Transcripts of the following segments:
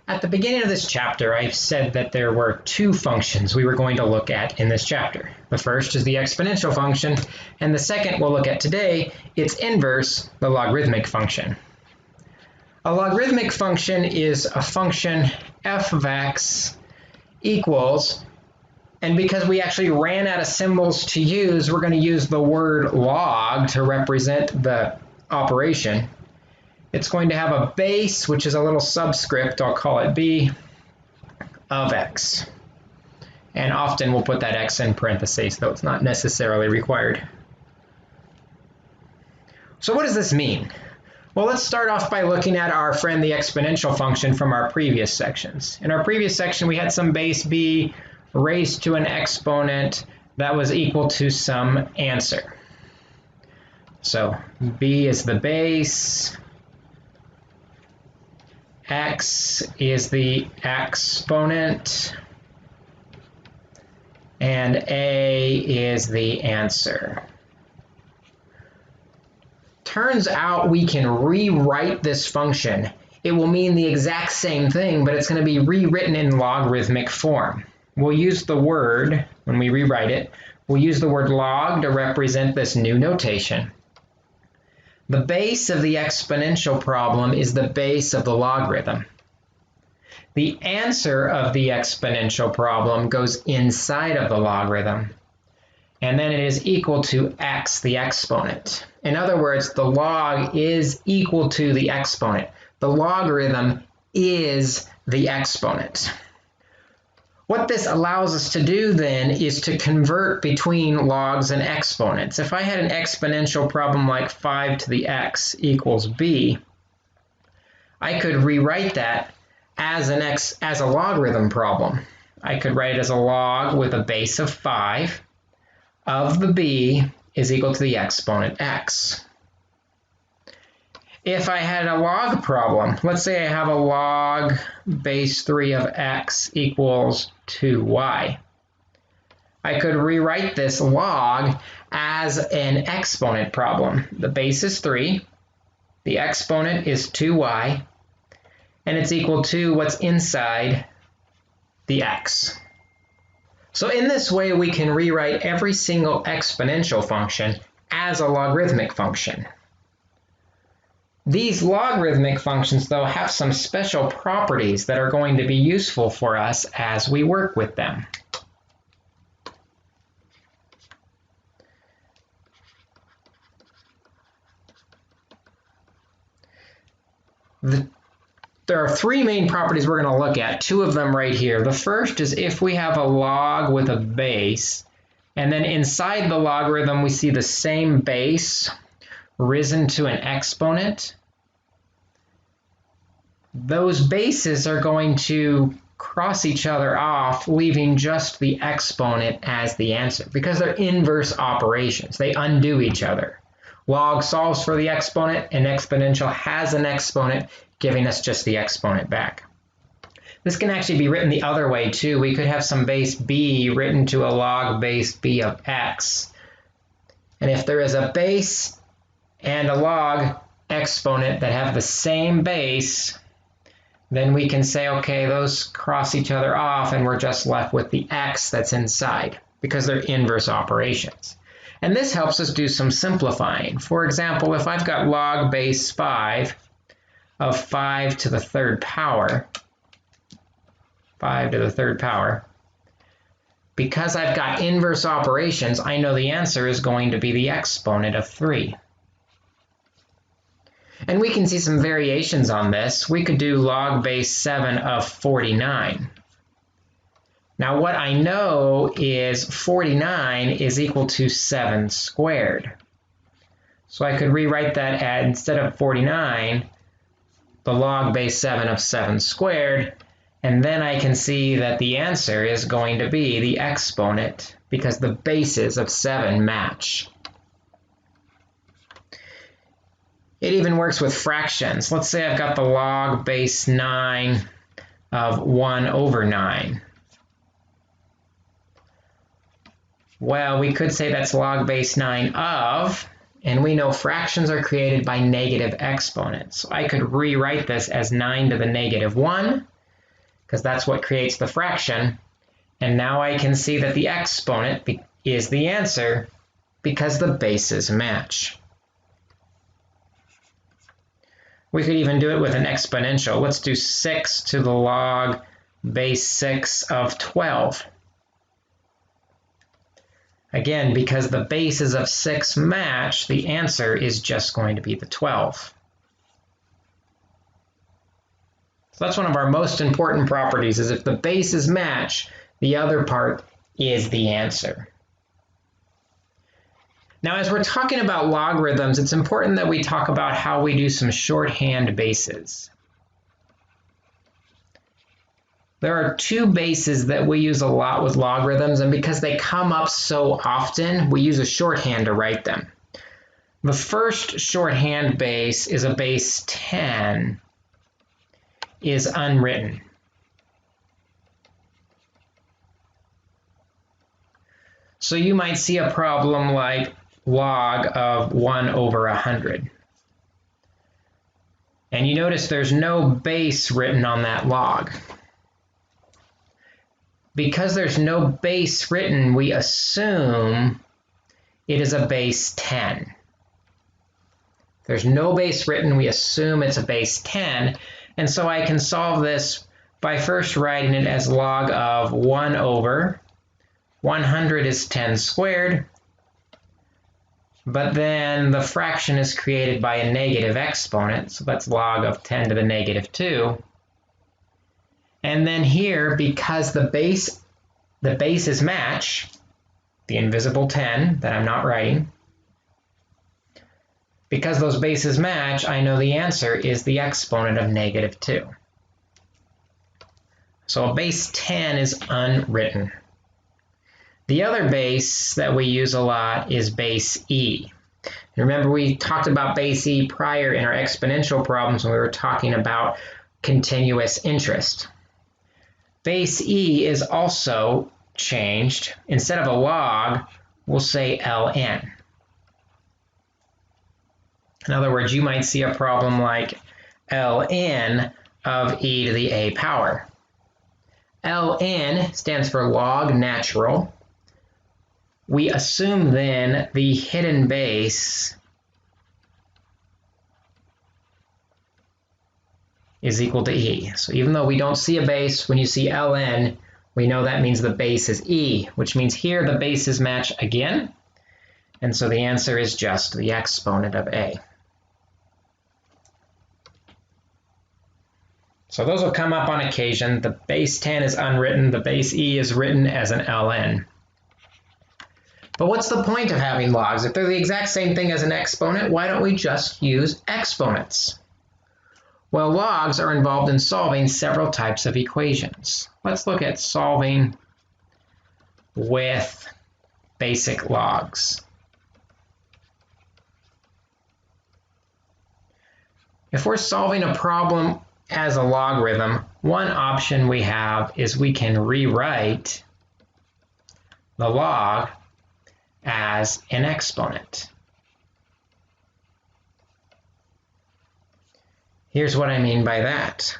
At the beginning of this chapter, I said that there were two functions we were going to look at in this chapter. The first is the exponential function, and the second we'll look at today, its inverse, the logarithmic function. A logarithmic function is a function f of x equals, and because we actually ran out of symbols to use, we're going to use the word log to represent the operation. It's going to have a base, which is a little subscript, I'll call it b, of x. And often we'll put that x in parentheses, though it's not necessarily required. So what does this mean? Well, let's start off by looking at our friend the exponential function from our previous sections. In our previous section, we had some base b raised to an exponent that was equal to some answer. So b is the base, x is the exponent, and a is the answer. Turns out we can rewrite this function. It will mean the exact same thing, but it's going to be rewritten in logarithmic form. We'll use the word, when we rewrite it, we'll use the word log to represent this new notation. The base of the exponential problem is the base of the logarithm. The answer of the exponential problem goes inside of the logarithm, and then it is equal to x, the exponent. In other words, the log is equal to the exponent. The logarithm is the exponent. What this allows us to do then is to convert between logs and exponents. If I had an exponential problem like 5 to the x equals b, I could rewrite that as a logarithm problem. I could write it as a log with a base of 5 of the b is equal to the exponent x. If I had a log problem, let's say I have a log base 3 of x equals 2y. I could rewrite this log as an exponent problem. The base is 3, the exponent is 2y, and it's equal to what's inside the x. So in this way, we can rewrite every single exponential function as a logarithmic function. These logarithmic functions, though, have some special properties that are going to be useful for us as we work with them. There are three main properties we're going to look at, two of them right here. The first is if we have a log with a base, and then inside the logarithm we see the same base risen to an exponent, those bases are going to cross each other off, leaving just the exponent as the answer, because they're inverse operations. They undo each other. Log solves for the exponent, and exponential has an exponent, giving us just the exponent back. This can actually be written the other way too. We could have some base b written to a log base b of x. And if there is a base and a log exponent that have the same base, then we can say, okay, those cross each other off and we're just left with the x that's inside because they're inverse operations. And this helps us do some simplifying. For example, if I've got log base 5 of 5 to the third power, 5 to the third power, because I've got inverse operations, I know the answer is going to be the exponent of 3. And we can see some variations on this. We could do log base 7 of 49. Now what I know is 49 is equal to 7 squared. So I could rewrite that as, instead of 49, the log base 7 of 7 squared, and then I can see that the answer is going to be the exponent because the bases of 7 match. It even works with fractions. Let's say I've got the log base 9 of 1 over 9. Well, we could say that's log base 9 of, and we know fractions are created by negative exponents. So I could rewrite this as 9 to the negative 1, because that's what creates the fraction. And now I can see that the exponent is the answer because the bases match. We could even do it with an exponential. Let's do 6 to the log base 6 of 12. Again, because the bases of 6 match, the answer is just going to be the 12. So that's one of our most important properties, is if the bases match, the other part is the answer. Now, as we're talking about logarithms, it's important that we talk about how we do some shorthand bases. There are two bases that we use a lot with logarithms, and because they come up so often, we use a shorthand to write them. The first shorthand base is a base 10, is unwritten. So you might see a problem like log of 1 over 100. And you notice there's no base written on that log. Because there's no base written, we assume it is a base 10. There's no base written, we assume it's a base 10. And so I can solve this by first writing it as log of 1 over 100 is 10 squared. But then the fraction is created by a negative exponent, so that's log of 10 to the negative 2. And then here, because the bases match, the invisible 10 that I'm not writing, because those bases match, I know the answer is the exponent of negative 2. So a base 10 is unwritten. The other base that we use a lot is base e. Remember, we talked about base e prior in our exponential problems when we were talking about continuous interest. Base e is also changed. Instead of a log, we'll say ln. In other words, you might see a problem like ln of e to the a power. ln stands for log natural. We assume then the hidden base is equal to e. So even though we don't see a base, when you see ln, we know that means the base is e, which means here the bases match again. And so the answer is just the exponent of a. So those will come up on occasion. The base 10 is unwritten. The base e is written as an ln. But what's the point of having logs? If they're the exact same thing as an exponent, why don't we just use exponents? Well, logs are involved in solving several types of equations. Let's look at solving with basic logs. If we're solving a problem as a logarithm, one option we have is we can rewrite the log as an exponent. Here's what I mean by that.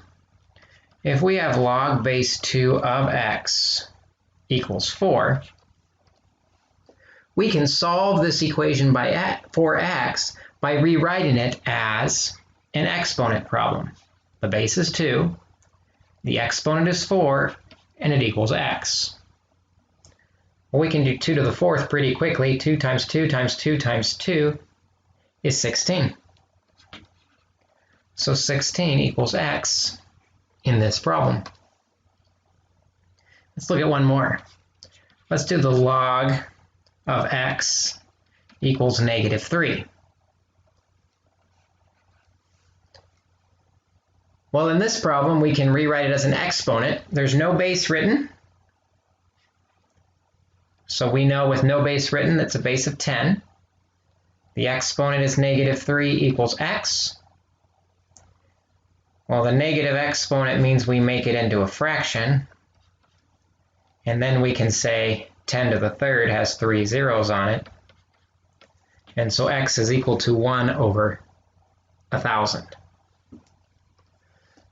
If we have log base 2 of x equals 4, we can solve this equation for x by rewriting it as an exponent problem. The base is 2, the exponent is 4, and it equals x. Well, we can do 2 to the 4th pretty quickly. 2 times 2 times 2 times 2 is 16. So 16 equals x in this problem. Let's look at one more. Let's do the log of x equals negative 3. Well, in this problem, we can rewrite it as an exponent. There's no base written. So we know with no base written, it's a base of 10. The exponent is negative 3 equals x. Well, the negative exponent means we make it into a fraction. And then we can say 10 to the 3rd has 3 zeros on it. And so x is equal to 1 over 1,000.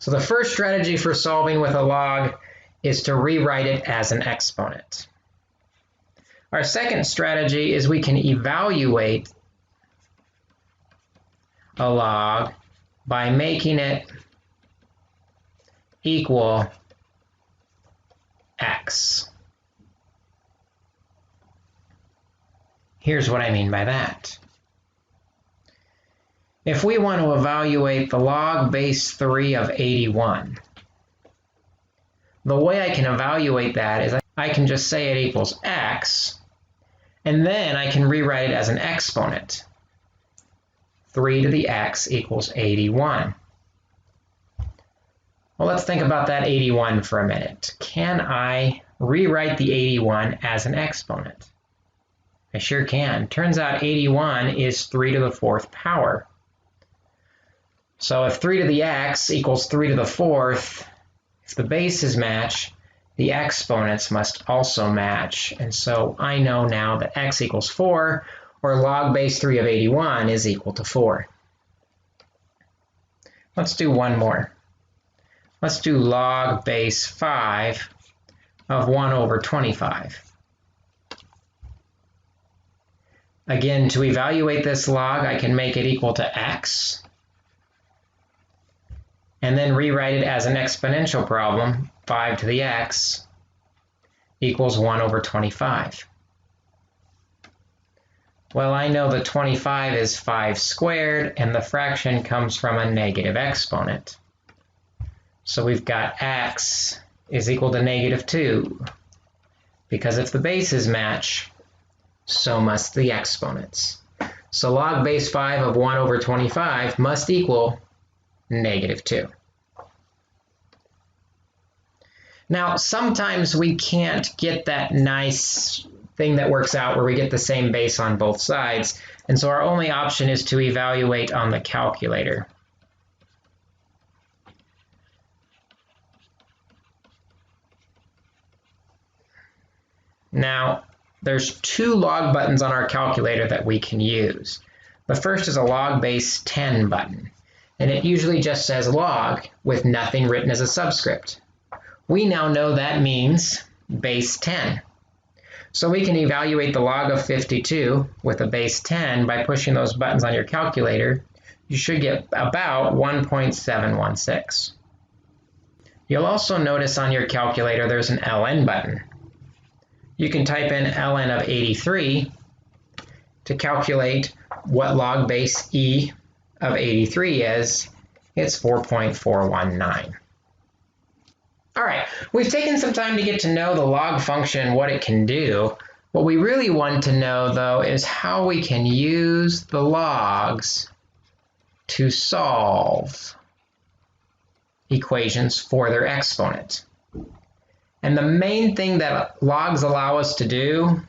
So the first strategy for solving with a log is to rewrite it as an exponent. Our second strategy is we can evaluate a log by making it equal x. Here's what I mean by that. If we want to evaluate the log base 3 of 81, the way I can evaluate that is I can just say it equals x, and then I can rewrite it as an exponent. 3 to the x equals 81. Well, let's think about that 81 for a minute. Can I rewrite the 81 as an exponent? I sure can. Turns out 81 is 3 to the 4th power. So if 3 to the x equals 3 to the 4th, if the bases match, the exponents must also match. And so I know now that x equals 4, or log base 3 of 81 is equal to 4. Let's do one more. Let's do log base 5 of 1 over 25. Again, to evaluate this log, I can make it equal to x, and then rewrite it as an exponential problem. 5 to the x equals 1 over 25. Well, I know that 25 is 5 squared, and the fraction comes from a negative exponent. So we've got x is equal to negative 2, because if the bases match, so must the exponents. So log base 5 of 1 over 25 must equal negative 2. Now, sometimes we can't get that nice thing that works out where we get the same base on both sides, and so our only option is to evaluate on the calculator. Now, there's 2 log buttons on our calculator that we can use. The first is a log base 10 button, and it usually just says log with nothing written as a subscript. We now know that means base 10. So we can evaluate the log of 52 with a base 10 by pushing those buttons on your calculator. You should get about 1.716. You'll also notice on your calculator there's an ln button. You can type in ln of 83 to calculate what log base e of 83 is. It's 4.419. All right, we've taken some time to get to know the log function, what it can do. What we really want to know, though, is how we can use the logs to solve equations for their exponent. And the main thing that logs allow us to do,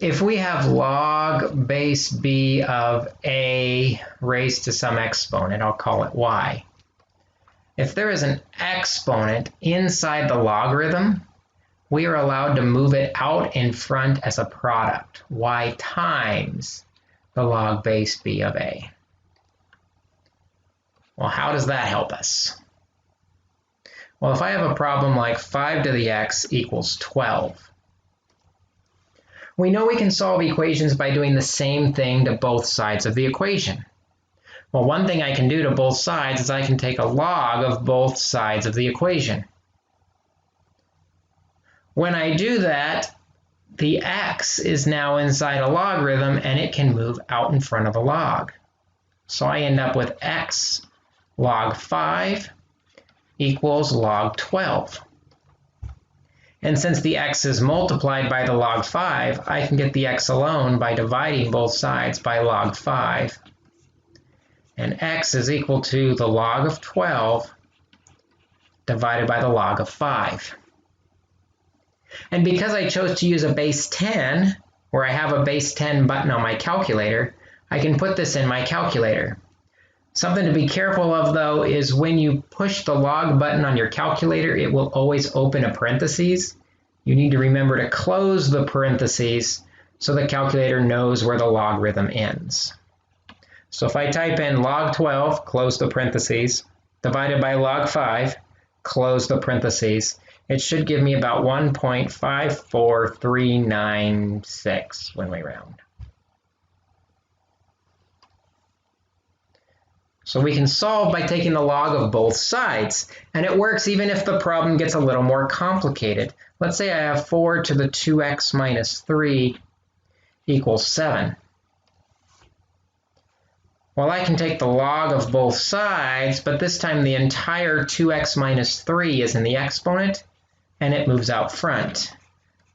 if we have log base b of a raised to some exponent, I'll call it y. If there is an exponent inside the logarithm, we are allowed to move it out in front as a product, y times the log base b of a. Well, how does that help us? Well, if I have a problem like 5 to the x equals 12, we know we can solve equations by doing the same thing to both sides of the equation. Well, one thing I can do to both sides is I can take a log of both sides of the equation. When I do that, the x is now inside a logarithm and it can move out in front of the log. So I end up with x log 5 equals log 12. And since the x is multiplied by the log 5, I can get the x alone by dividing both sides by log 5. And x is equal to the log of 12 divided by the log of 5. And because I chose to use a base 10, where I have a base 10 button on my calculator, I can put this in my calculator. Something to be careful of, though, is when you push the log button on your calculator, it will always open a parentheses. You need to remember to close the parentheses so the calculator knows where the logarithm ends. So if I type in log 12, close the parentheses, divided by log 5, close the parentheses. It should give me about 1.54396 when we round. So we can solve by taking the log of both sides, and it works even if the problem gets a little more complicated. Let's say I have 4 to the 2x minus 3 equals 7. Well, I can take the log of both sides, but this time the entire 2x minus 3 is in the exponent, and it moves out front.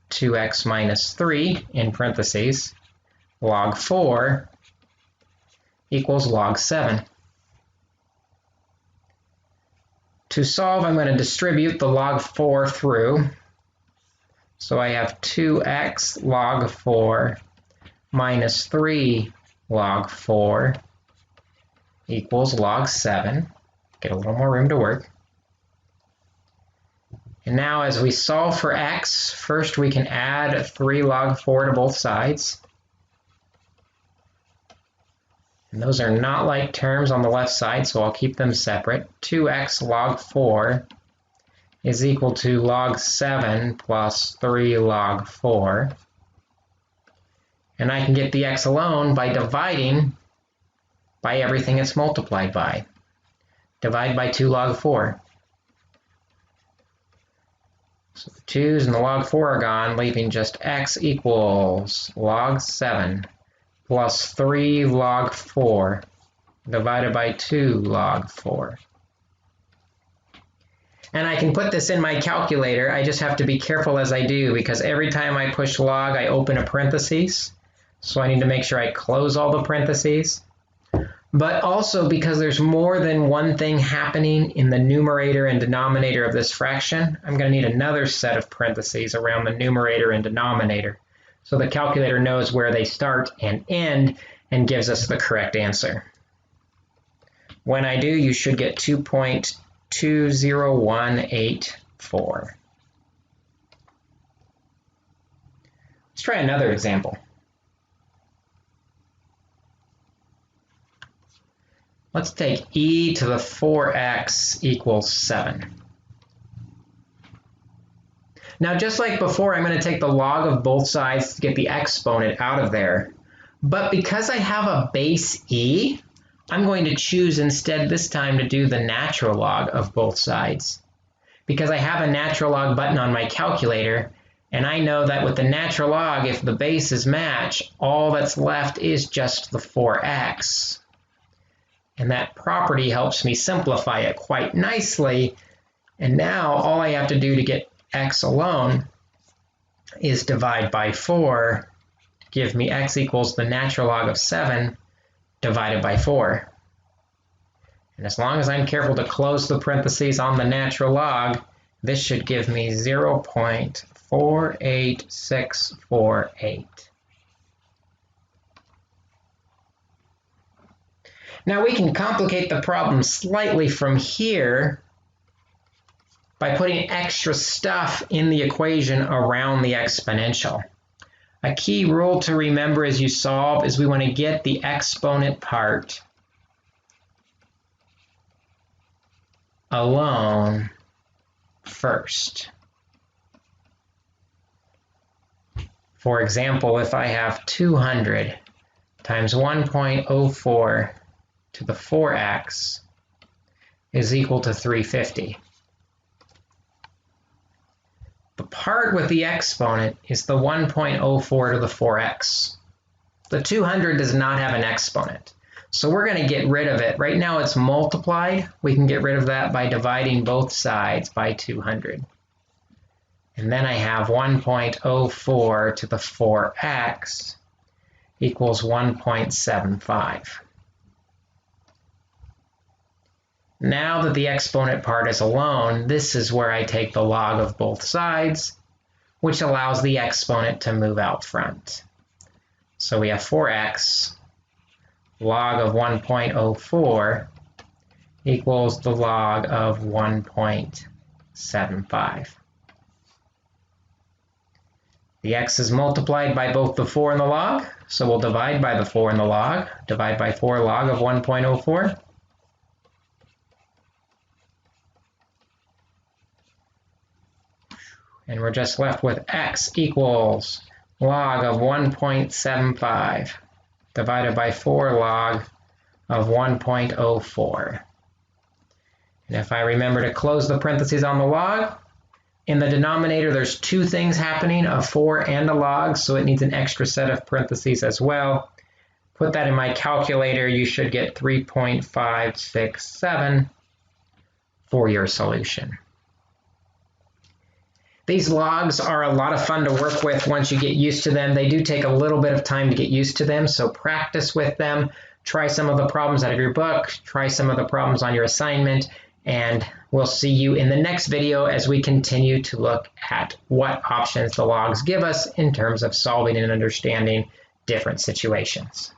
2x minus 3, in parentheses, log 4 equals log 7. To solve, I'm going to distribute the log 4 through. So I have 2x log 4 minus 3 log 4 equals log 7. Get a little more room to work. And now as we solve for x, first we can add 3 log 4 to both sides. And those are not like terms on the left side, so I'll keep them separate. 2x log 4 is equal to log 7 plus 3 log 4. And I can get the x alone by dividing by everything it's multiplied by. Divide by 2 log 4. So the 2's and the log 4 are gone, leaving just x equals log 7 plus 3 log 4 divided by 2 log 4. And I can put this in my calculator. I just have to be careful as I do, because every time I push log, I open a parentheses. So I need to make sure I close all the parentheses. But also because there's more than one thing happening in the numerator and denominator of this fraction, I'm going to need another set of parentheses around the numerator and denominator, so the calculator knows where they start and end and gives us the correct answer. When I do, you should get 2.20184. Let's try another example. Let's take e to the 4x equals 7. Now, just like before, I'm going to take the log of both sides to get the exponent out of there. But because I have a base e, I'm going to choose instead this time to do the natural log of both sides. Because I have a natural log button on my calculator, and I know that with the natural log, if the bases match, all that's left is just the 4x. And that property helps me simplify it quite nicely. And now all I have to do to get x alone is divide by 4, give me x equals the natural log of 7 divided by 4. And as long as I'm careful to close the parentheses on the natural log, this should give me 0.48648. Now we can complicate the problem slightly from here by putting extra stuff in the equation around the exponential. A key rule to remember as you solve is we want to get the exponent part alone first. For example, if I have 200 times 1.04 to the 4x is equal to 350. The part with the exponent is the 1.04 to the 4x. The 200 does not have an exponent, so we're going to get rid of it. Right now it's multiplied. We can get rid of that by dividing both sides by 200. And then I have 1.04 to the 4x equals 1.75. Now that the exponent part is alone, this is where I take the log of both sides, which allows the exponent to move out front. So we have 4x log of 1.04 equals the log of 1.75. The x is multiplied by both the 4 and the log, so we'll divide by the 4 and the log. Divide by 4 log of 1.04. And we're just left with x equals log of 1.75 divided by 4 log of 1.04. And if I remember to close the parentheses on the log, in the denominator there's two things happening, a 4 and a log, so it needs an extra set of parentheses as well. Put that in my calculator, you should get 3.567 for your solution. These logs are a lot of fun to work with once you get used to them. They do take a little bit of time to get used to them, so practice with them. Try some of the problems out of your book, try some of the problems on your assignment, and we'll see you in the next video as we continue to look at what options the logs give us in terms of solving and understanding different situations.